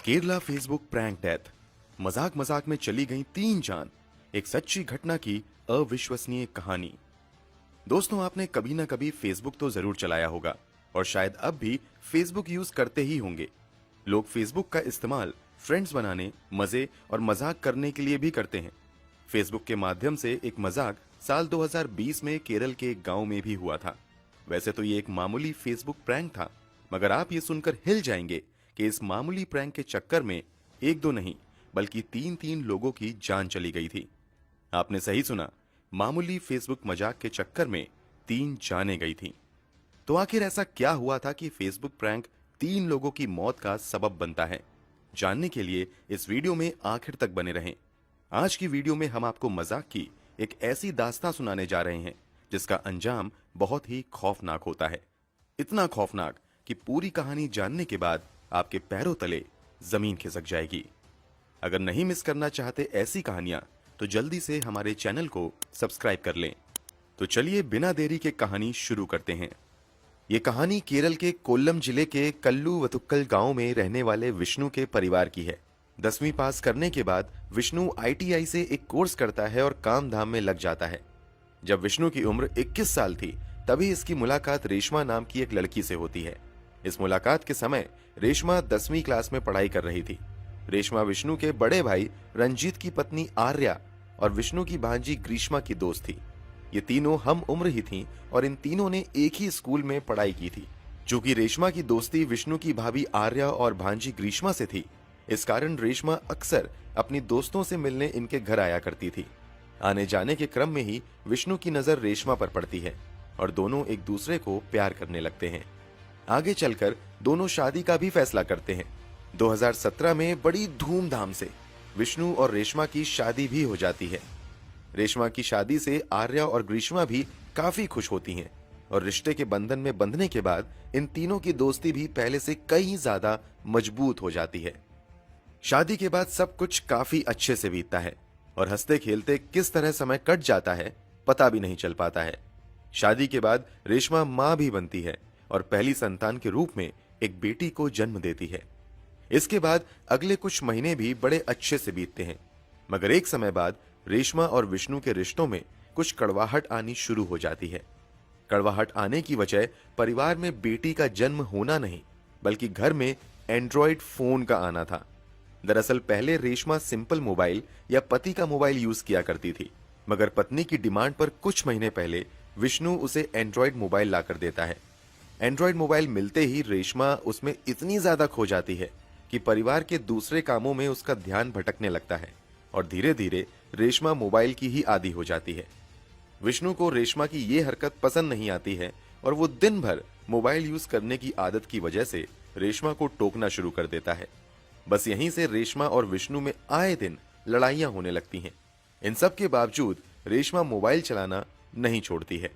Kerala Facebook prank death. मजाक मजाक में चली गई 3 जान। एक सच्ची घटना की अविश्वसनीय कहानी। दोस्तों, आपने कभी ना कभी फेसबुक तो जरूर चलाया होगा और शायद अब भी फेसबुक यूज करते ही होंगे। लोग फेसबुक का इस्तेमाल फ्रेंड्स बनाने, मजे और मजाक करने के लिए भी करते हैं। फेसबुक के माध्यम से एक मजाक साल 2020 में केरल के एक गांव में भी हुआ था। वैसे तो ये एक मामूली फेसबुक प्रैंक था, मगर आप ये सुनकर हिल जाएंगे कि इस मामूली प्रैंक के चक्कर में एक दो नहीं बल्कि 3 लोगों की जान चली गई थी। आपने सही सुना, मामूली फेसबुक मजाक के चक्कर में 3 जानें गई थीं। तो आखिर ऐसा क्या हुआ था कि फेसबुक प्रैंक 3 लोगों की मौत का सबब बनता है? जानने के लिए इस वीडियो में आखिर तक बने रहें। आज की वीडियो में हम आपको मजाक की एक ऐसी दास्तां सुनाने जा रहे हैं जिसका अंजाम बहुत ही खौफनाक होता है। इतना खौफनाक कि पूरी कहानी जानने के बाद आपके पैरों तले जमीन खिसक जाएगी। अगर नहीं मिस करना चाहते ऐसी कहानियां तो जल्दी से हमारे चैनल को सब्सक्राइब कर लें। तो चलिए बिना देरी के कहानी शुरू करते हैं। ये कहानी केरल के कोल्लम जिले के कल्लूवतुक्कल गांव में रहने वाले विष्णु के परिवार की है। 10वीं पास करने के बाद विष्णु आईटीआई से एक कोर्स करता है और काम धाम में लग जाता है। जब विष्णु की उम्र 21 साल थी तभी इसकी मुलाकात रेशमा नाम की एक लड़की से होती है। इस मुलाकात के समय रेशमा 10वीं क्लास में पढ़ाई कर रही थी। रेशमा विष्णु के बड़े भाई रंजीत की पत्नी आर्या और विष्णु की भांजी ग्रीष्मा की दोस्त थी। ये तीनों हम उम्र ही थीं और इन तीनों ने एक ही स्कूल में पढ़ाई की थी। चूंकि रेशमा की दोस्ती विष्णु की भाभी आर्या और भांजी ग्रीष्मा से थी, इस कारण रेशमा अक्सर अपनी दोस्तों से मिलने इनके घर आया करती थी। आने जाने के क्रम में ही विष्णु की नजर रेशमा पर पड़ती है और दोनों एक दूसरे को प्यार करने लगते हैं। आगे चलकर दोनों शादी का भी फैसला करते हैं। 2017 में बड़ी धूमधाम से विष्णु और रेशमा की शादी भी हो जाती है। रेशमा की शादी से आर्या और ग्रीष्मा भी काफी खुश होती हैं और रिश्ते के बंधन में बंधने के बाद इन तीनों की दोस्ती भी पहले से कहीं ज्यादा मजबूत हो जाती है। शादी के बाद सब कुछ काफी अच्छे से बीतता है और हंसते खेलते किस तरह समय कट जाता है पता भी नहीं चल पाता है। शादी के बाद रेशमा मां भी बनती है और पहली संतान के रूप में एक बेटी को जन्म देती है। इसके बाद अगले कुछ महीने भी बड़े अच्छे से बीतते हैं, मगर एक समय बाद रेशमा और विष्णु के रिश्तों में कुछ कड़वाहट आनी शुरू हो जाती है। कड़वाहट आने की वजह परिवार में बेटी का जन्म होना नहीं बल्कि घर में एंड्रॉइड फोन का आना था। दरअसल पहले रेशमा सिंपल मोबाइल या पति का मोबाइल यूज किया करती थी, मगर पत्नी की डिमांड पर कुछ महीने पहले विष्णु उसे एंड्रॉइड मोबाइल लाकर देता है। एंड्रॉइड मोबाइल मिलते ही रेशमा उसमें इतनी ज्यादा खो जाती है कि परिवार के दूसरे कामों में उसका ध्यान भटकने लगता है और धीरे धीरे रेशमा मोबाइल की ही आदी हो जाती है। विष्णु को रेशमा की ये हरकत पसंद नहीं आती है और वो दिन भर मोबाइल यूज करने की आदत की वजह से रेशमा को टोकना शुरू कर देता है। बस यहीं से रेशमा और विष्णु में आए दिन लड़ाइयां होने लगती हैं। इन सब के बावजूद रेशमा मोबाइल चलाना नहीं छोड़ती है।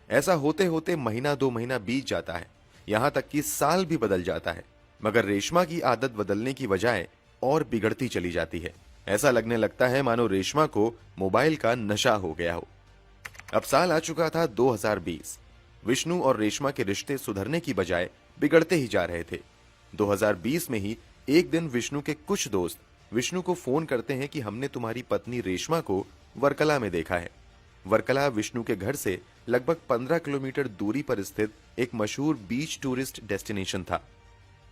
ऐसा होते होते महीना 2 महीना बीत जाता है, यहां तक कि साल भी बदल जाता है, मगर रेशमा की आदत बदलने की बजाय और बिगड़ती चली जाती है। ऐसा लगने लगता है मानो रेशमा को मोबाइल का नशा हो गया हो। अब साल आ चुका था 2020। विष्णु और रेशमा के रिश्ते सुधरने की बजाय बिगड़ते ही जा रहे थे। 2020 में ही एक दिन विष्णु के कुछ दोस्त विष्णु को फोन करते हैं कि हमने तुम्हारी पत्नी रेशमा को वर्कला में देखा है। वर्कला विष्णु के घर से लगभग 15 किलोमीटर दूरी पर स्थित एक मशहूर बीच टूरिस्ट डेस्टिनेशन था।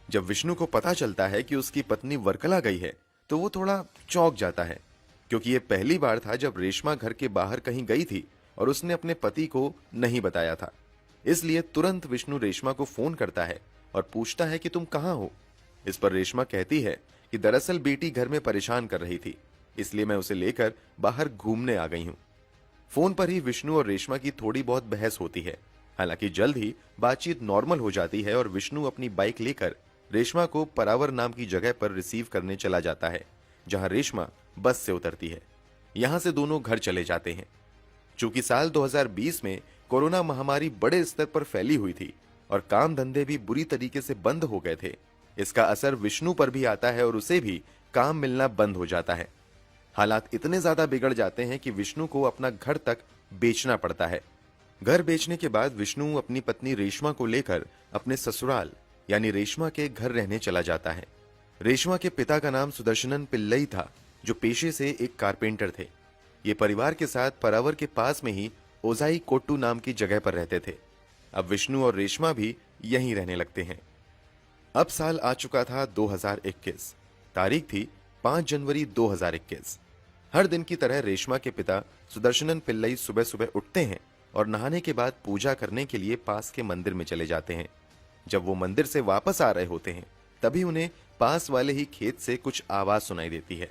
जब विष्णु को पता चलता है कि उसकी पत्नी वर्कला गई है तो वो थोड़ा चौंक जाता है, क्योंकि ये पहली बार था जब रेशमा घर के बाहर कहीं गई थी और उसने अपने पति को नहीं बताया था। इसलिए तुरंत विष्णु रेशमा को फोन करता है और पूछता है कि तुम कहां हो। इस पर रेशमा कहती है कि दरअसल बेटी घर में परेशान कर रही थी, इसलिए मैं उसे लेकर बाहर घूमने आ गई हूं। फोन पर ही विष्णु और रेशमा की थोड़ी बहुत बहस होती है। हालांकि जल्द ही बातचीत नॉर्मल हो जाती है और विष्णु अपनी बाइक लेकर रेशमा को परावर नाम की जगह पर रिसीव करने चला जाता है, जहां रेशमा बस से उतरती है। यहां से दोनों घर चले जाते हैं। चूंकि साल 2020 में कोरोना महामारी बड़े स्तर पर फैली हुई थी और काम धंधे भी बुरी तरीके से बंद हो गए थे, इसका असर विष्णु पर भी आता है और उसे भी काम मिलना बंद हो जाता है। हालात इतने ज्यादा बिगड़ जाते हैं कि विष्णु को अपना घर तक बेचना पड़ता है। घर बेचने के बाद विष्णु अपनी पत्नी रेशमा को लेकर अपने ससुराल यानी रेशमा के घर रहने चला जाता है। रेशमा के पिता का नाम सुदर्शनन पिल्लई था, जो पेशे से एक कारपेंटर थे। ये परिवार के साथ परावर के पास में ही ओजाई कोट्टू नाम की जगह पर रहते थे। अब विष्णु और रेशमा भी यहीं रहने लगते हैं। अब साल आ चुका था 2021। तारीख थी 5 जनवरी 2021। हर दिन की तरह रेशमा के पिता सुदर्शनन पिल्लई सुबह सुबह उठते हैं और नहाने के बाद पूजा करने के लिए पास के मंदिर में चले जाते हैं। जब वो मंदिर से वापस आ रहे होते हैं, तभी उन्हें पास वाले ही खेत से कुछ आवाज सुनाई देती है।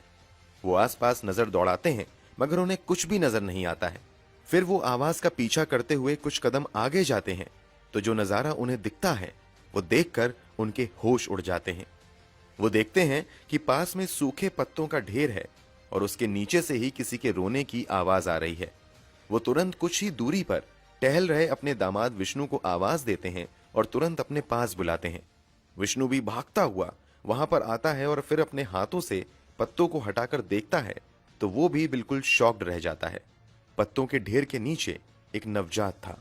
वो आसपास नजर दौड़ाते हैं, मगर उन्हें कुछ भी नजर नहीं आता है। फिर वो आवाज का पीछा करते हुए कुछ कदम आगे जाते हैं, तो जो नजारा उन्हें दिखता है वो देखकर उनके होश उड़ जाते हैं। वो देखते हैं कि पास में सूखे पत्तों का ढेर है और उसके नीचे से ही किसी के रोने की आवाज आ रही है। वो तुरंत कुछ ही दूरी पर टहल रहे अपने दामाद विष्णु को आवाज देते हैं और तुरंत अपने पास बुलाते हैं। विष्णु भी भागता हुआ वहां पर आता है और फिर अपने हाथों से पत्तों को हटाकर देखता है, तो वो भी बिल्कुल शॉक्ड रह जाता है। पत्तों के ढेर के नीचे एक नवजात था।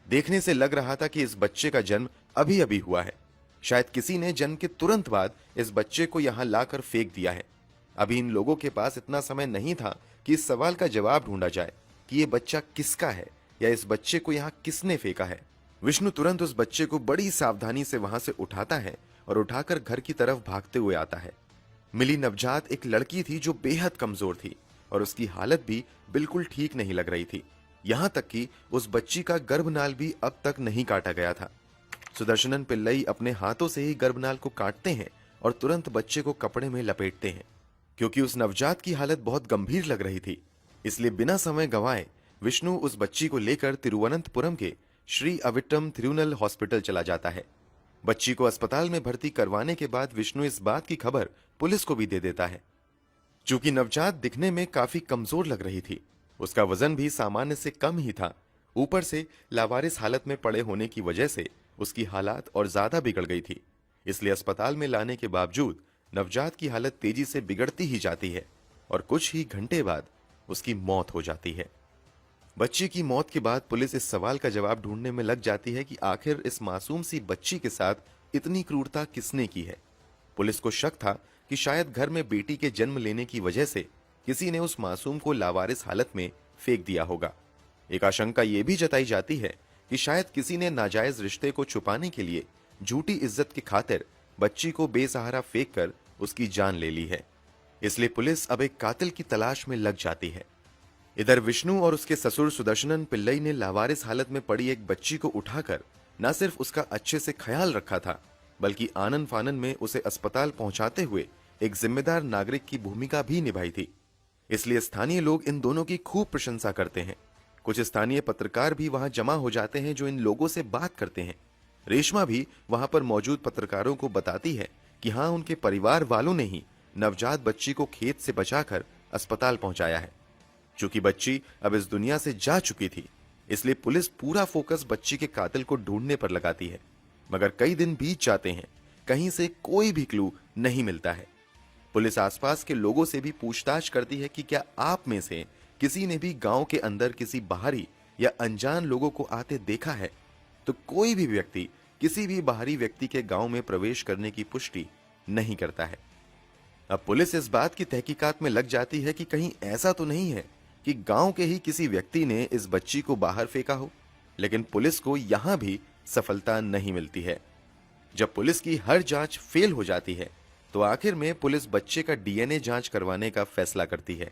देखने से लग रहा था कि इस बच्चे का जन्म अभी अभी हुआ है। शायद किसी ने जन्म के तुरंत बाद इस बच्चे को यहां लाकर फेंक दिया है। अभी इन लोगों के पास इतना समय नहीं था कि इस सवाल का जवाब ढूंढा जाए कि ये बच्चा किसका है या इस बच्चे को यहां किसने फेंका है। विष्णु तुरंत उस बच्चे को बड़ी सावधानी से वहां से उठाता है और उठाकर घर की तरफ भागते हुए आता है। मिली नवजात एक लड़की थी जो बेहद कमजोर थी और उसकी हालत भी बिल्कुल ठीक नहीं लग रही थी। यहां तक कि उस बच्ची का गर्भनाल भी अब तक नहीं काटा गया था। सुदर्शनन पिल्लई अपने हाथों से ही गर्भनाल को काटते हैं और तुरंत बच्चे को कपड़े में लपेटते हैं। क्योंकि उस नवजात की हालत बहुत गंभीर लग रही थी, इसलिए बिना समय गंवाए विष्णु उस बच्ची को लेकर तिरुवनंतपुरम के श्री अविट्टम थिरुनल हॉस्पिटल चला जाता है। बच्ची को अस्पताल में भर्ती करवाने के बाद विष्णु इस बात की खबर पुलिस को भी दे देता है। चूंकि नवजात दिखने में काफी कमजोर लग रही थी, उसका वजन भी सामान्य से कम ही था, ऊपर से लावारिस हालत में पड़े होने की वजह से उसकी हालत और ज्यादा बिगड़ गई थी। इसलिए अस्पताल में लाने के बावजूद नवजात की हालत तेजी से बिगड़ती ही जाती है और कुछ ही घंटे बाद उसकी मौत हो जाती है। बच्ची की मौत के बाद पुलिस इस सवाल का जवाब ढूंढने में लग जाती है कि आखिर इस मासूम सी बच्ची के साथ इतनी क्रूरता किसने की है। पुलिस को शक था कि शायद घर में बेटी के जन्म लेने की वजह से किसी ने उस मासूम को लावारिस हालत में फेंक दिया होगा। एक आशंका यह भी जताई जाती है कि शायद किसी ने नाजायज रिश्ते को छुपाने के लिए झूठी इज्जत की खातिर बच्ची को बेसहारा फेंक कर उसकी जान ले ली है। इसलिए पुलिस अब एक कातिल की तलाश में लग जाती है। इधर विष्णु और उसके ससुर सुदर्शनन पिल्लई ने लावारिस हालत में पड़ी एक बच्ची को उठाकर न सिर्फ उसका अच्छे से ख्याल रखा था, बल्कि आनन फानन में उसे अस्पताल पहुंचाते हुए एक जिम्मेदार नागरिक की भूमिका भी निभाई थी। इसलिए स्थानीय लोग इन दोनों की खूब प्रशंसा करते हैं। कुछ स्थानीय पत्रकार भी वहां जमा हो जाते हैं जो इन लोगों से बात करते हैं। रेशमा भी वहां पर मौजूद पत्रकारों को बताती है कि हाँ, उनके परिवार वालों ने ही नवजात बच्ची को खेत से बचाकर अस्पताल पहुंचाया है। चूंकि बच्ची अब इस दुनिया से जा चुकी थी, इसलिए पुलिस पूरा फोकस बच्ची के कातिल को ढूंढने पर लगाती है। मगर कई दिन बीत जाते हैं, कहीं से कोई भी क्लू नहीं मिलता है। पुलिस आसपास के लोगों से भी पूछताछ करती है कि क्या आप में से किसी ने भी गांव के अंदर किसी बाहरी या अनजान लोगों को आते देखा है। तो कोई भी व्यक्ति किसी भी बाहरी व्यक्ति के गांव में प्रवेश करने की पुष्टि नहीं करता है। अब पुलिस इस बात की तहकीकात में लग जाती है कि कहीं ऐसा तो नहीं है कि गांव के ही किसी व्यक्ति ने इस बच्ची को बाहर फेंका हो, लेकिन पुलिस को यहां भी सफलता नहीं मिलती है। जब पुलिस की हर जांच फेल हो जाती है, तो आखिर में पुलिस बच्चे का डीएनए जांच करवाने का फैसला करती है।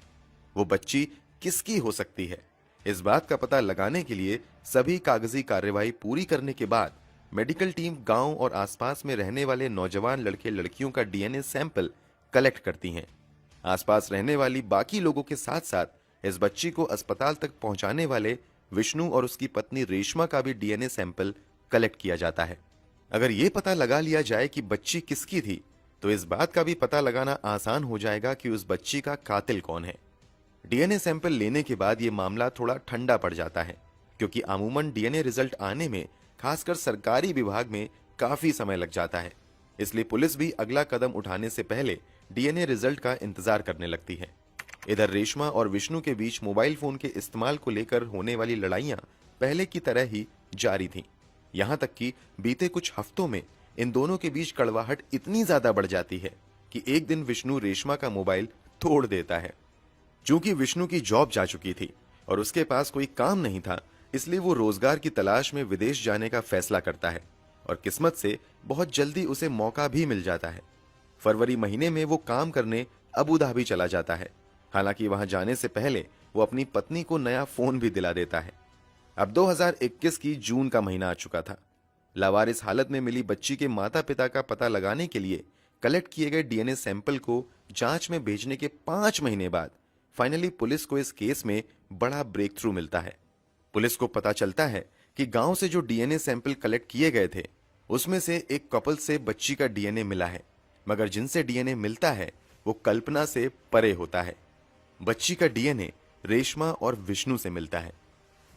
वो बच्ची किसकी हो सकती है, इस बात का पता लगाने के लिए सभी कागजी कार्यवाही पूरी करने के बाद मेडिकल टीम गांव और आसपास में रहने वाले नौजवान लड़के लड़कियों का डीएनए सैंपल कलेक्ट करती हैं। आसपास रहने वाली बाकी लोगों के साथ साथ इस बच्ची को अस्पताल तक पहुंचाने वाले विष्णु और उसकी पत्नी रेशमा का भी डीएनए सैंपल कलेक्ट किया जाता है। अगर यह पता लगा लिया जाए कि बच्ची किसकी थी, तो इस बात का भी पता लगाना आसान हो जाएगा कि उस बच्ची का कातिल कौन है। डीएनए सैंपल लेने के बाद यह मामला थोड़ा ठंडा पड़ जाता है, क्योंकि अमूमन डीएनए रिजल्ट आने में खासकर सरकारी विभाग में काफी समय लग जाता है। इसलिए पुलिस भी अगला कदम उठाने से पहले डीएनए रिजल्ट का इंतजार करने लगती है। इधर रेशमा और विष्णु के बीच मोबाइल फोन के इस्तेमाल को लेकर होने वाली लड़ाइयां पहले की तरह ही जारी थीं। यहां तक कि बीते कुछ हफ्तों में इन दोनों के बीच कड़वाहट इतनी ज्यादा बढ़ जाती है कि एक दिन विष्णु रेशमा का मोबाइल तोड़ देता है। चूंकि विष्णु की जॉब जा चुकी थी और उसके पास कोई काम नहीं था, इसलिए वो रोजगार की तलाश में विदेश जाने का फैसला करता है और किस्मत से बहुत जल्दी उसे मौका भी मिल जाता है। फरवरी महीने में वो काम करने अबू धाबी चला जाता है। हालांकि वहां जाने से पहले वो अपनी पत्नी को नया फोन भी दिला देता है। अब 2021 की जून का महीना आ चुका था। लावारिस हालत में मिली बच्ची के माता पिता का पता लगाने के लिए कलेक्ट किए गए डीएनए सैंपल को जांच में भेजने के 5 महीने बाद फाइनली पुलिस को इस केस में बड़ा ब्रेक थ्रू मिलता है। पुलिस को पता चलता है कि गांव से जो डीएनए सैंपल कलेक्ट किए गए थे उसमें से एक कपल से बच्ची का डीएनए मिला है, मगर जिनसे डीएनए मिलता है वो कल्पना से परे होता है। बच्ची का डीएनए रेशमा और विष्णु से मिलता है।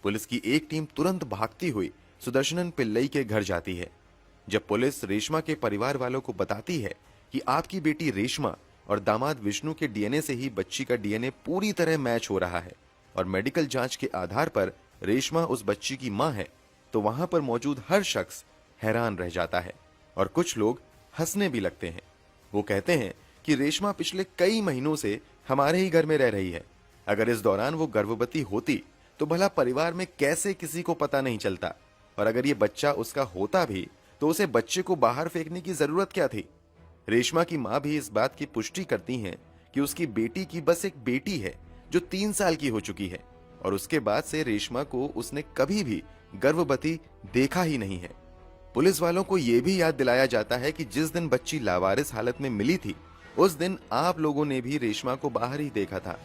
पुलिस की एक टीम तुरंत भागती हुई सुदर्शनन पिल्लई के घर जाती है। जब पुलिस रेशमा के परिवार वालों को बताती है कि आपकी बेटी रेशमा और दामाद विष्णु के डीएनए से ही बच्ची का डीएनए पूरी तरह मैच हो रहा है और मेडिकल जांच के आधार पर रेशमा उस बच्ची की मां है, तो वहां पर मौजूद हर शख्स हैरान रह जाता है और कुछ लोग हंसने भी लगते हैं। वो कहते हैं कि रेशमा पिछले कई महीनों से हमारे ही घर में रह रही है। अगर इस दौरान वो गर्भवती होती तो भला परिवार में कैसे किसी को पता नहीं चलता, और अगर ये बच्चा उसका होता भी तो उसे बच्चे को बाहर फेंकने की जरूरत क्या थी। रेशमा की मां भी इस बात की पुष्टि करती हैं कि उसकी बेटी की बस एक बेटी है जो 3 साल की हो चुकी है और उसके बाद से रेशमा को उसने कभी भी गर्भवती देखा ही नहीं है। पुलिस वालों को यह भी याद दिलाया जाता है कि जिस दिन बच्ची लावारिस हालत में मिली थी उस दिन आप लोगों ने भी रेशमा को बाहर ही देखा था।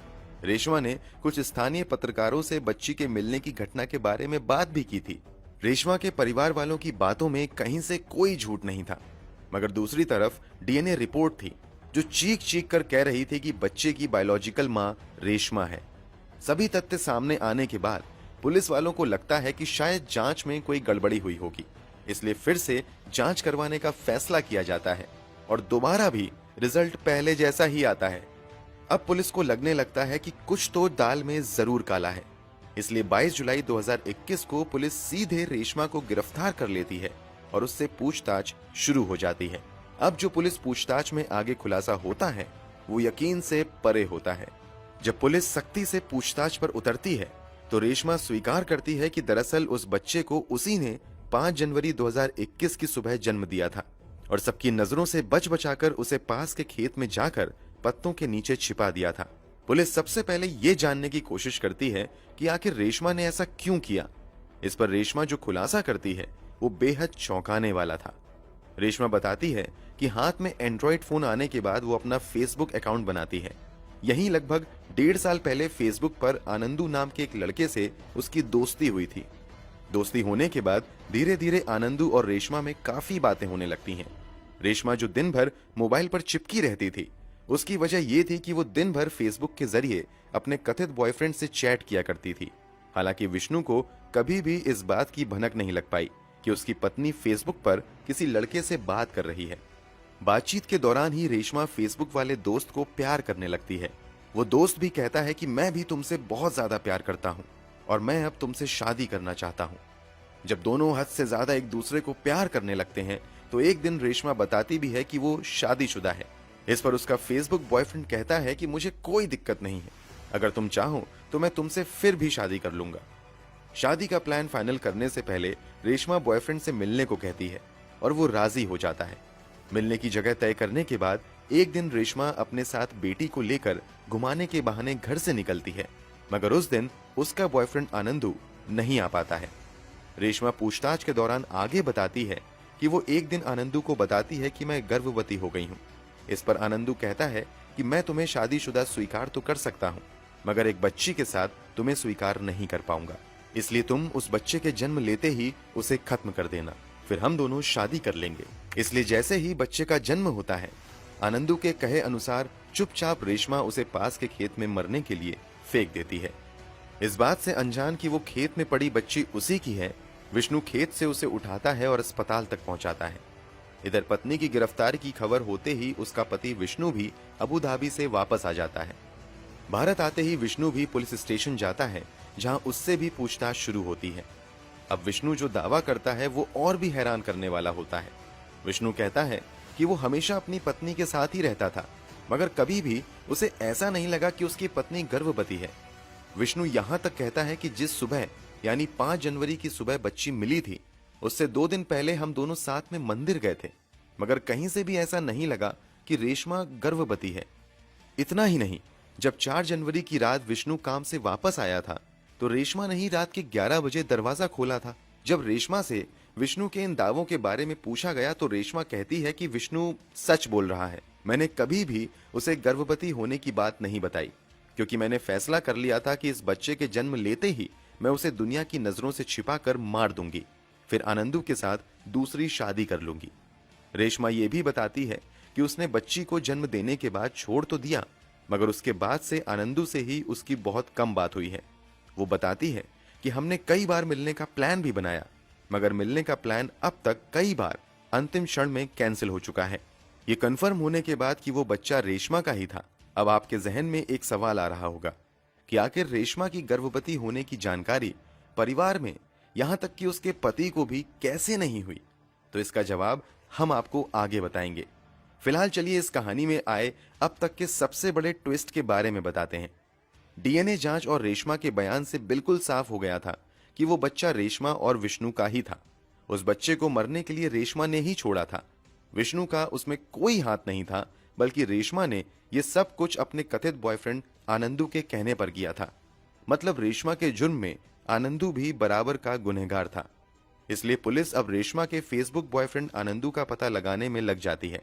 रेशमा ने कुछ स्थानीय पत्रकारों से बच्ची के मिलने की घटना के बारे में बात भी की थी। रेशमा के परिवार वालों की बातों में कहीं से कोई झूठ नहीं था, मगर दूसरी तरफ डीएनए रिपोर्ट थी जो चीख चीख कर कह रही थी कि बच्चे की बायोलॉजिकल मां रेशमा है। सभी तथ्य सामने आने के बाद पुलिस वालों को लगता है कि शायद जांच में कोई गड़बड़ी हुई होगी, इसलिए फिर से जांच करवाने का फैसला किया जाता है और दोबारा भी रिजल्ट पहले जैसा ही आता है। अब पुलिस को लगने लगता है कि कुछ तो दाल में जरूर काला है, इसलिए 22 जुलाई 2021 को पुलिस सीधे रेशमा को गिरफ्तार कर लेती है और उससे पूछताछ शुरू हो जाती है। अब जो पुलिस पूछताछ में आगे खुलासा होता है वो यकीन से परे होता है। जब पुलिस सख्ती से पूछताछ पर उतरती है तो रेशमा स्वीकार करती है कि दरअसल उस बच्चे को उसी ने 5 जनवरी 2021 की सुबह जन्म दिया था और सबकी नजरों से बच बचाकर उसे पास के खेत में जाकर पत्तों के नीचे छिपा दिया था। पुलिस सबसे पहले ये जानने की कोशिश करती है कि आखिर रेशमा ने ऐसा क्यों किया। इस पर रेशमा जो खुलासा करती है वो बेहद चौंकाने वाला था। रेशमा बताती है कि हाथ में एंड्रॉइड फोन आने के बाद वो अपना फेसबुक अकाउंट बनाती है। यहीं लगभग 1.5 साल पहले फेसबुक पर आनंदू नाम के एक लड़के से उसकी दोस्ती हुई थी। दोस्ती होने के बाद धीरे धीरे आनंदू और रेशमा में काफी बातें होने लगती हैं। रेशमा जो दिन भर मोबाइल पर चिपकी रहती थी उसकी वजह यह थी कि वो दिन भर फेसबुक के जरिए अपने कथित बॉयफ्रेंड से चैट किया करती थी। हालांकि विष्णु को कभी भी इस बात की भनक नहीं लग पाई कि उसकी पत्नी फेसबुक पर किसी लड़के से बात कर रही है। बातचीत के दौरान ही रेशमा फेसबुक वाले दोस्त को प्यार करने लगती है। वो दोस्त भी कहता है कि मैं भी तुमसे बहुत ज्यादा प्यार करता हूँ और मैं अब तुमसे शादी करना चाहता हूँ। जब दोनों हद से ज्यादा एक दूसरे को प्यार करने लगते हैं तो एक दिन रेशमा बताती भी है कि वो शादीशुदा है। इस पर उसका फेसबुक बॉयफ्रेंड कहता है कि मुझे कोई दिक्कत नहीं है, अगर तुम चाहो तो मैं तुमसे फिर भी शादी कर लूंगा। शादी का प्लान फाइनल करने से पहले रेशमा बॉयफ्रेंड से मिलने को कहती है और वो राजी हो जाता है। मिलने की जगह तय करने के बाद एक दिन रेशमा अपने साथ बेटी को लेकर घुमाने के बहाने घर से निकलती है, मगर उस दिन उसका बॉयफ्रेंड आनंदू नहीं आ पाता है। रेशमा पूछताछ के दौरान आगे बताती है कि वो एक दिन आनंदू को बताती है कि मैं गर्भवती हो गई हूँ। इस पर आनंदू कहता है कि मैं तुम्हें शादीशुदा स्वीकार तो कर सकता हूँ, मगर एक बच्ची के साथ तुम्हें स्वीकार नहीं कर पाऊंगा, इसलिए तुम उस बच्चे के जन्म लेते ही उसे खत्म कर देना, फिर हम दोनों शादी कर लेंगे। इसलिए जैसे ही बच्चे का जन्म होता है आनंदू के कहे अनुसार चुपचाप रेशमा उसे पास के खेत में मरने के लिए फेंक देती है। इस बात से अनजान कि वो खेत में पड़ी बच्ची उसी की है, विष्णु खेत से उसे उठाता है और अस्पताल तक पहुंचाता है। इधर पत्नी की गिरफ्तारी की खबर होते ही उसका पति विष्णु भी अबू धाबी से वापस आ जाता है। भारत आते ही विष्णु भी पुलिस स्टेशन जाता है जहां उससे भी पूछताछ शुरू होती है। अब विष्णु जो दावा करता है वो और भी हैरान करने वाला होता है। विष्णु कहता है कि वो हमेशा अपनी पत्नी के साथ ही रहता था, मगर कभी भी उसे ऐसा नहीं लगा कि उसकी पत्नी गर्भवती है। विष्णु यहाँ तक कहता है कि जिस सुबह यानी 5 जनवरी की सुबह बच्ची मिली थी, उससे 2 दिन पहले हम दोनों साथ में मंदिर गए थे, मगर कहीं से भी ऐसा नहीं लगा कि रेशमा गर्भवती है। इतना ही नहीं, जब 4 जनवरी की रात विष्णु काम से वापस आया था तो रेशमा ने ही रात के 11 बजे दरवाजा खोला था। जब रेशमा से विष्णु के इन दावों के बारे में पूछा गया तो रेशमा कहती है कि विष्णु सच बोल रहा है। मैंने कभी भी उसे गर्भवती होने की बात नहीं बताई, क्योंकि मैंने फैसला कर लिया था कि इस बच्चे के जन्म लेते ही मैं उसे दुनिया की नजरों से छिपाकर मार दूंगी, फिर आनंदू के साथ दूसरी शादी कर लूंगी। रेशमा ये भी बताती है कि उसने बच्ची को जन्म देने के बाद छोड़ तो दिया, मगर उसके बाद से आनंदू से ही उसकी बहुत कम बात हुई है। वो बताती है कि हमने कई बार मिलने का प्लान भी बनाया, मगर मिलने का प्लान अब तक कई बार अंतिम क्षण में कैंसिल हो चुका है। ये कंफर्म होने के बाद कि वो बच्चा रेशमा का ही था, अब आपके जहन में एक सवाल आ रहा होगा कि आखिर रेशमा की गर्भवती होने की जानकारी परिवार में, यहां तक कि उसके पति को भी कैसे नहीं हुई? तो इसका जवाब हम आपको आगे बताएंगे। फिलहाल चलिए इस कहानी में आए अब तक के सबसे बड़े ट्विस्ट के बारे में बताते हैं। डीएनए जांच और रेशमा के बयान से बिल्कुल साफ हो गया था कि वो बच्चा रेशमा और विष्णु का ही था। उस बच्चे को मरने के लिए रेशमा ने ही छोड़ा था। विष्णु का उसमें कोई हाथ नहीं था, बल्कि रेशमा ने यह सब कुछ अपने कथित बॉयफ्रेंड आनंदू के कहने पर किया था। मतलब रेशमा के जुर्म में आनंदू भी बराबर का गुनहगार था। इसलिए पुलिस अब रेशमा के फेसबुक बॉयफ्रेंड आनंदू का पता लगाने में लग जाती है।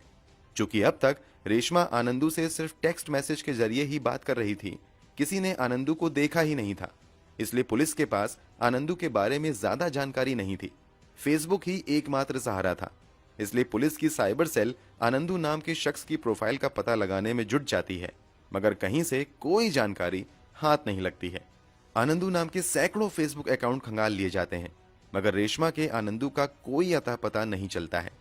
चूंकि अब तक रेशमा आनंदू से सिर्फ टेक्स्ट मैसेज के जरिए ही बात कर रही थी, किसी ने आनंदू को देखा ही नहीं था, इसलिए पुलिस के पास आनंदू के बारे में ज्यादा जानकारी नहीं थी। फेसबुक ही एकमात्र सहारा था, इसलिए पुलिस की साइबर सेल आनंदू नाम के शख्स की प्रोफाइल का पता लगाने में जुट जाती है, मगर कहीं से कोई जानकारी हाथ नहीं लगती है। आनंदू नाम के सैकड़ों फेसबुक अकाउंट खंगाल लिए जाते हैं, मगर रेशमा के आनंदू का कोई अता पता नहीं चलता है।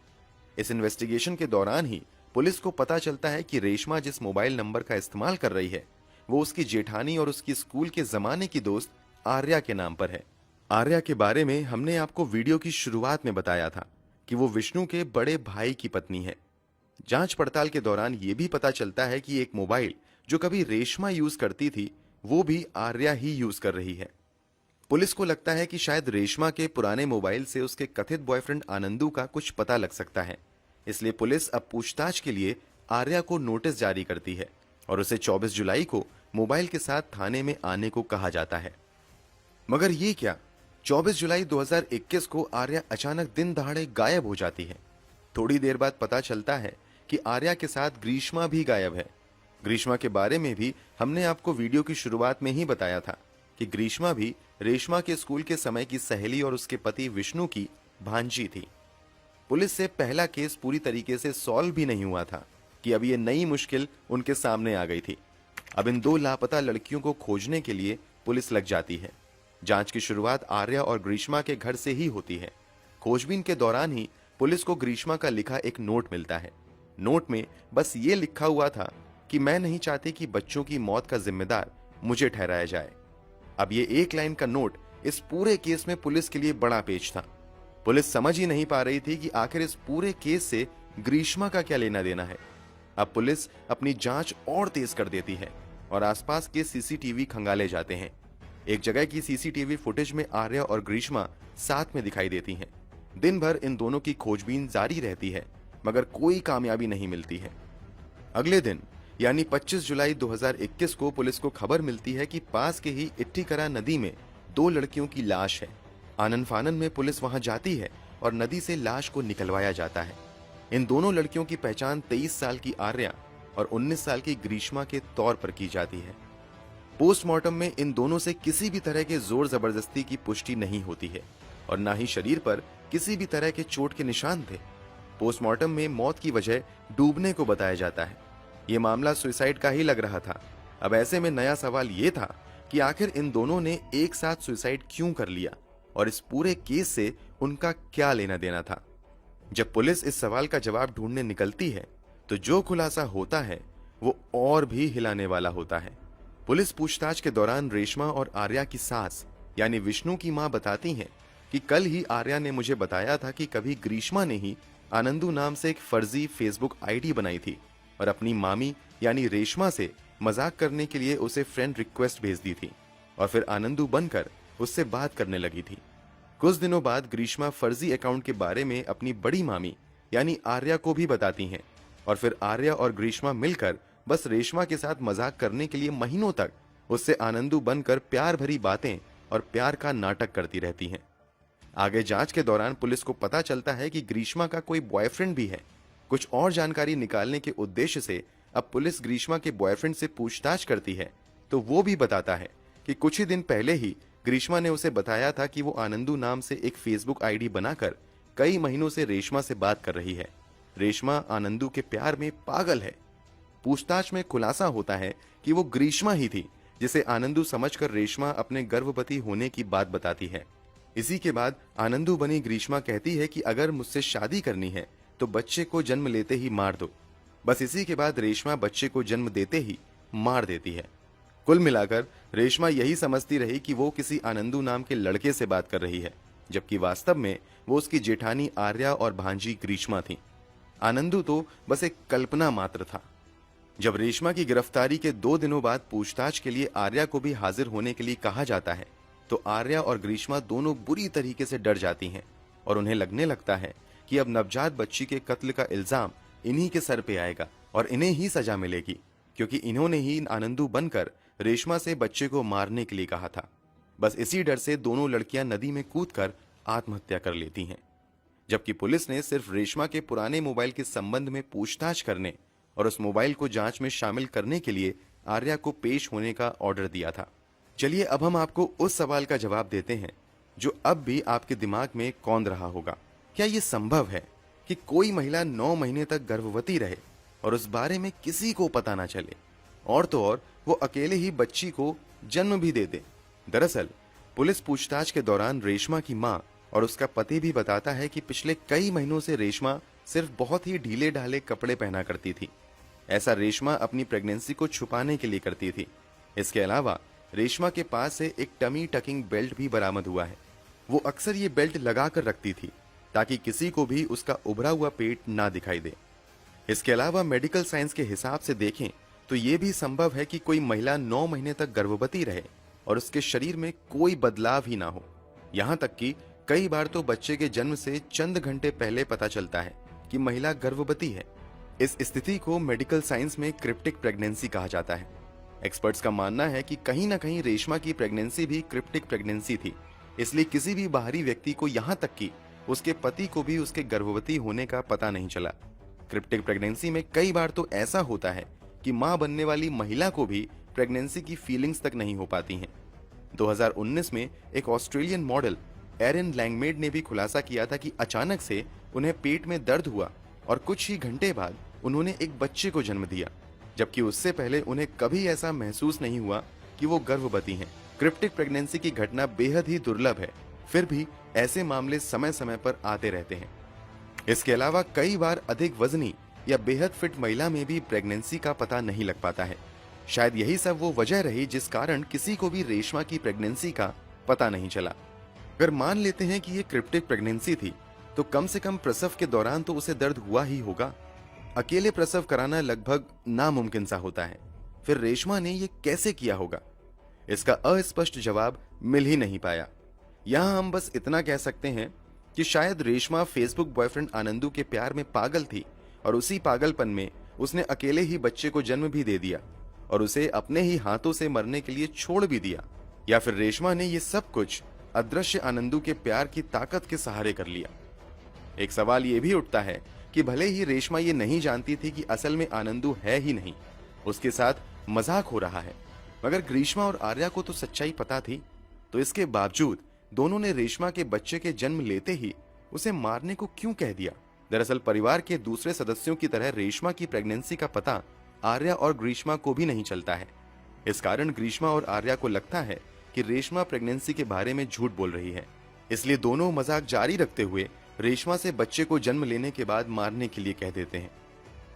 इस इन्वेस्टिगेशन के दौरान ही पुलिस को पता चलता है कि रेशमा जिस मोबाइल नंबर का इस्तेमाल कर रही है वो उसकी जेठानी और उसकी स्कूल के जमाने की दोस्त आर्या के नाम पर है। आर्या के बारे में हमने आपको वीडियो की शुरुआत में बताया था कि वो विष्णु के बड़े भाई की पत्नी है। जांच पड़ताल के दौरान ये भी पता चलता है कि एक मोबाइल जो कभी रेशमा यूज करती थी वो भी आर्या ही यूज कर रही है। पुलिस को लगता है कि शायद रेशमा के पुराने मोबाइल से उसके कथित बॉयफ्रेंड आनंदू का कुछ पता लग सकता है, इसलिए पुलिस अब पूछताछ के लिए आर्या को नोटिस जारी करती है और उसे 24 जुलाई को मोबाइल के साथ थाने में आने को कहा जाता है। मगर ये क्या, 24 जुलाई 2021 को आर्या अचानक दिन दहाड़े गायब हो जाती है। थोड़ी देर बाद पता चलता है कि आर्या के साथ ग्रीष्मा भी गायब है। ग्रीष्मा के बारे में भी हमने आपको वीडियो की शुरुआत में ही बताया था कि ग्रीष्मा भी रेशमा के स्कूल के समय की सहेली और उसके पति विष्णु की भांजी थी। पुलिस से पहला केस पूरी तरीके से सॉल्व भी नहीं हुआ था कि अब ये नई मुश्किल उनके सामने आ गई थी। अब इन 2 लापता लड़कियों को खोजने के लिए पुलिस लग जाती है। जांच की शुरुआत आर्या और ग्रीष्मा के घर से ही होती है। खोजबीन के दौरान ही पुलिस को ग्रीष्मा का लिखा एक नोट मिलता है। नोट में बस ये लिखा हुआ था कि मैं नहीं चाहती कि बच्चों की मौत का जिम्मेदार मुझे ठहराया जाए। अब ये एक लाइन का नोट इस पूरे केस में पुलिस के लिए बड़ा पेच था। पुलिस समझ ही नहीं पा रही थी कि आखिर इस पूरे केस से ग्रीष्मा का क्या लेना देना है। अब पुलिस अपनी जांच और तेज कर देती है और आसपास के सीसीटीवी खंगाले जाते हैं। एक जगह की सीसीटीवी फुटेज में आर्या और ग्रीष्मा साथ में दिखाई देती हैं। दिन भर इन दोनों की खोजबीन जारी रहती है, मगर कोई कामयाबी नहीं मिलती है। अगले दिन यानी 25 जुलाई 2021 को पुलिस को खबर मिलती है कि पास के ही इट्टीकरा नदी में 2 लड़कियों की लाश है। आनन फानन में पुलिस वहां जाती है और नदी से लाश को निकलवाया जाता है। इन दोनों लड़कियों की पहचान 23 साल की आर्या और 19 साल की ग्रीष्मा के तौर पर की जाती है। पोस्टमार्टम में इन दोनों से किसी भी तरह के जोर जबरदस्ती की पुष्टि नहीं होती है और ना ही शरीर पर किसी भी तरह के चोट के निशान थे। पोस्टमार्टम में मौत की वजह डूबने को बताया जाता है। ये मामला सुसाइड का ही लग रहा था। अब ऐसे में नया सवाल ये था कि आखिर इन दोनों ने एक साथ सुसाइड क्यों कर लिया और इस पूरे केस से उनका क्या लेना देना था। जब पुलिस इस सवाल का जवाब ढूंढने निकलती है तो जो खुलासा होता है वो और भी हिलाने वाला होता है। पुलिस पूछताछ के दौरान रेशमा और आर्या की सास यानी विष्णु की मां बताती हैं कि कल ही आर्या ने मुझे बताया था कि कभी ग्रीष्मा ने ही आनंदू नाम से एक फर्जी फेसबुक आईडी बनाई थी और अपनी मामी यानी रेशमा से मजाक करने के लिए उसे फ्रेंड रिक्वेस्ट भेज दी थी और फिर आनंदू बनकर उससे बात करने लगी थी। कुछ दिनों बाद ग्रीष्मा फर्जी अकाउंट के बारे में अपनी बड़ी मामी यानी आर्या को भी बताती हैं और फिर आर्या और ग्रीष्मा मिलकर बस रेशमा के साथ मजाक करने के लिए महीनों तक उससे आनंदू बनकर प्यार भरी बातें और प्यार का नाटक करती रहती हैं। आगे जांच के दौरान पुलिस को पता चलता है कि ग्रीष्मा का कोई बॉयफ्रेंड भी है। कुछ और जानकारी निकालने के उद्देश्य से अब पुलिस ग्रीष्मा के बॉयफ्रेंड से पूछताछ करती है तो वो भी बताता है कि कुछ ही दिन पहले ही ग्रीष्मा ने उसे बताया था कि वो आनंदू नाम से एक फेसबुक आईडी बनाकर कई महीनों से रेशमा से बात कर रही है। रेशमा आनंदू के प्यार में पागल है। पूछताछ में खुलासा होता है कि वो ग्रीष्मा ही थी जिसे आनंदू समझकर रेशमा अपने गर्भवती होने की बात बताती है। इसी के बाद आनंदू बनी ग्रीष्मा कहती है कि अगर मुझसे शादी करनी है तो बच्चे को जन्म लेते ही मार दो। बस इसी के बाद रेशमा बच्चे को जन्म देते ही मार देती है। कुल मिलाकर रेशमा यही समझती रही कि वो किसी आनंदू नाम के लड़के से बात कर रही है, जबकि वास्तव में वो उसकी जेठानी आर्या और भांजी ग्रीष्मा थी। आनंदू तो बस एक कल्पना मात्र था। जब रेशमा की गिरफ्तारी के 2 दिनों बाद पूछताछ के लिए आर्या को भी हाजिर होने के लिए कहा जाता है तो आर्या और ग्रीष्मा दोनों बुरी तरीके से डर जाती हैं और उन्हें लगने लगता है कि अब नवजात बच्ची के कत्ल का इल्जाम इन्हीं के सर पे आएगा और इन्हें ही सजा मिलेगी, क्योंकि इन्होंने ही आनंदू बनकर रेशमा से बच्चे को मारने के लिए कहा था। बस इसी डर से दोनों लड़कियां नदी में कूदकर आत्महत्या कर लेती हैं, जबकि पुलिस ने सिर्फ रेशमा के पुराने मोबाइल के संबंध में पूछताछ करने और उस मोबाइल को जांच में शामिल करने के लिए आर्या को पेश होने का ऑर्डर दिया था। चलिए अब हम आपको उस सवाल का जवाब देते हैं जो अब भी आपके दिमाग में कौंध रहा होगा। क्या यह संभव है कि कोई महिला 9 महीने तक गर्भवती रहे और उस बारे में किसी को पता ना चले, और तो और वो अकेले ही बच्ची को जन्म भी दे दे? दरअसल पुलिस पूछताछ के दौरान रेशमा की मां और उसका पति भी बताता है कि पिछले कई महीनों से रेशमा सिर्फ बहुत ही ढीले ढाले कपड़े पहना करती थी। ऐसा रेशमा अपनी प्रेगनेंसी को छुपाने के लिए करती थी। इसके अलावा रेशमा के पास से एक टमी टकिंग बेल्ट भी बरामद हुआ है। वो अक्सर ये बेल्ट लगा कर रखती थी ताकि किसी को भी उसका उभरा हुआ पेट ना दिखाई दे। इसके अलावा मेडिकल साइंस के हिसाब से देखें तो ये भी संभव है कि कोई महिला 9 महीने तक गर्भवती रहे और उसके शरीर में कोई बदलाव ही ना हो। यहाँ तक कि कई बार तो बच्चे के जन्म से चंद घंटे पहले पता चलता है कि महिला गर्भवती है। इस स्थिति को मेडिकल साइंस में क्रिप्टिक प्रेगनेंसी कहा जाता है। एक्सपर्ट्स का मानना है कि कहीं ना कहीं रेशमा की प्रेगनेंसी भी क्रिप्टिक प्रेगनेंसी थी, इसलिए किसी भी बाहरी व्यक्ति को, यहाँ तक कि उसके पति को भी उसके गर्भवती होने का पता नहीं चला। क्रिप्टिक प्रेगनेंसी में कई बार तो ऐसा होता है कि मां बनने वाली महिला को भी प्रेगनेंसी की फीलिंग्स तक नहीं हो पाती हैं। 2019 में एक ऑस्ट्रेलियन मॉडल एरिन लैंगमेड ने भी खुलासा किया था कि अचानक से उन्हें पेट में दर्द हुआ और कुछ ही घंटे बाद उन्होंने एक बच्चे को जन्म दिया, जबकि उससे पहले उन्हें कभी ऐसा महसूस नहीं हुआ कि वो गर्भवती हैं। क्रिप्टिक प्रेगनेंसी की घटना बेहद ही दुर्लभ है, फिर भी ऐसे मामले समय समय पर आते रहते हैं। इसके अलावा कई बार अधिक वजनी या बेहद फिट महिला में भी प्रेगनेंसी का पता नहीं लग पाता है। शायद यही सब वो वजह रही जिस कारण किसी को भी रेशमा की प्रेगनेंसी का पता नहीं चला। अगर मान लेते हैं कि ये क्रिप्टिक प्रेगनेंसी थी तो कम से कम प्रसव के दौरान तो उसे दर्द हुआ ही होगा। अकेले प्रसव कराना लगभग नामुमकिन सा होता है। फिर रेशमा ने ये कैसे किया होगा? इसका अस्पष्ट जवाब मिल ही नहीं पाया। यहां हम बस इतना कह सकते हैं कि शायद रेशमा फेसबुक बॉयफ्रेंड आनंदू के प्यार में पागल थी और उसी पागलपन में उसने अकेले ही बच्चे को जन्म भी दे दिया और उसे अपने ही हाथों से मरने के लिए छोड़ भी दिया। या फिर रेशमा ने ये सब कुछ अदृश्य आनंदू के प्यार की ताकत के सहारे कर लिया। एक सवाल ये भी उठता है कि भले ही रेशमा ये नहीं जानती थी कि असल में आनंदू है ही नहीं, उसके साथ मजाक हो रहा है, मगर ग्रीष्मा और आर्या को तो सच्चाई पता थी, तो इसके बावजूद दोनों ने रेशमा के बच्चे के जन्म लेते ही उसे मारने को क्यों कह दिया? दरअसल परिवार के दूसरे सदस्यों की तरह रेशमा की प्रेगनेंसी का पता आर्या और ग्रीष्मा को भी नहीं चलता है। इस कारण ग्रीष्मा और आर्या को लगता है कि रेशमा प्रेगनेंसी के बारे में झूठ बोल रही है, इसलिए दोनों मजाक जारी रखते हुए रेशमा से बच्चे को जन्म लेने के बाद मारने के लिए कह देते हैं।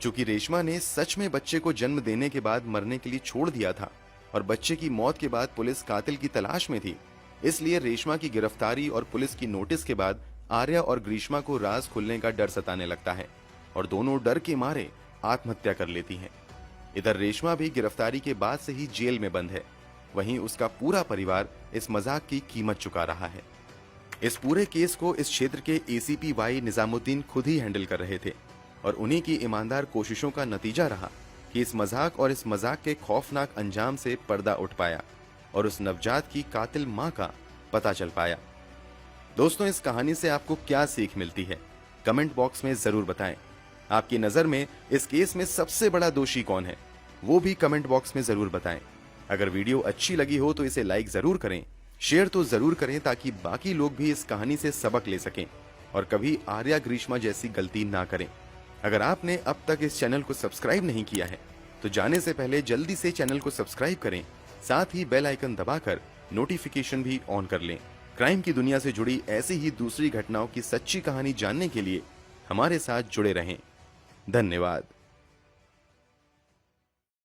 चूंकि रेशमा ने सच में बच्चे को जन्म देने के बाद मरने के लिए छोड़ दिया था और बच्चे की मौत के बाद पुलिस कातिल की तलाश में थी, इसलिए रेशमा की गिरफ्तारी और पुलिस की नोटिस के बाद आर्या और ग्रीष्मा को राज खुलने का डर सताने लगता है और दोनों डर के मारे आत्महत्या कर लेती हैं। इधर रेशमा भी गिरफ्तारी के बाद से ही जेल में बंद है। वहीं उसका पूरा परिवार इस मजाक की कीमत चुका रहा है। इस पूरे केस को इस क्षेत्र के एसीपी वाई निजामुद्दीन खुद ही हैंडल कर रहे थे और उन्हीं की ईमानदार कोशिशों का नतीजा रहा कि इस मजाक और इस मजाक के खौफनाक अंजाम से पर्दा उठ पाया और उस नवजात की कातिल मां का पता चल पाया। दोस्तों, इस कहानी से आपको क्या सीख मिलती है, कमेंट बॉक्स में जरूर बताएं। आपकी नजर में इस केस में सबसे बड़ा दोषी कौन है, वो भी कमेंट बॉक्स में जरूर बताएं। अगर वीडियो अच्छी लगी हो तो इसे लाइक जरूर करें, शेयर तो जरूर करें ताकि बाकी लोग भी इस कहानी से सबक ले सकें और कभी आर्या ग्रीष्मा जैसी गलती ना करें। अगर आपने अब तक इस चैनल को सब्सक्राइब नहीं किया है तो जाने से पहले जल्दी से चैनल को सब्सक्राइब करें, साथ ही बेल आइकन दबाकर नोटिफिकेशन भी ऑन कर लें। क्राइम की दुनिया से जुड़ी ऐसी ही दूसरी घटनाओं की सच्ची कहानी जानने के लिए हमारे साथ जुड़े रहें। धन्यवाद।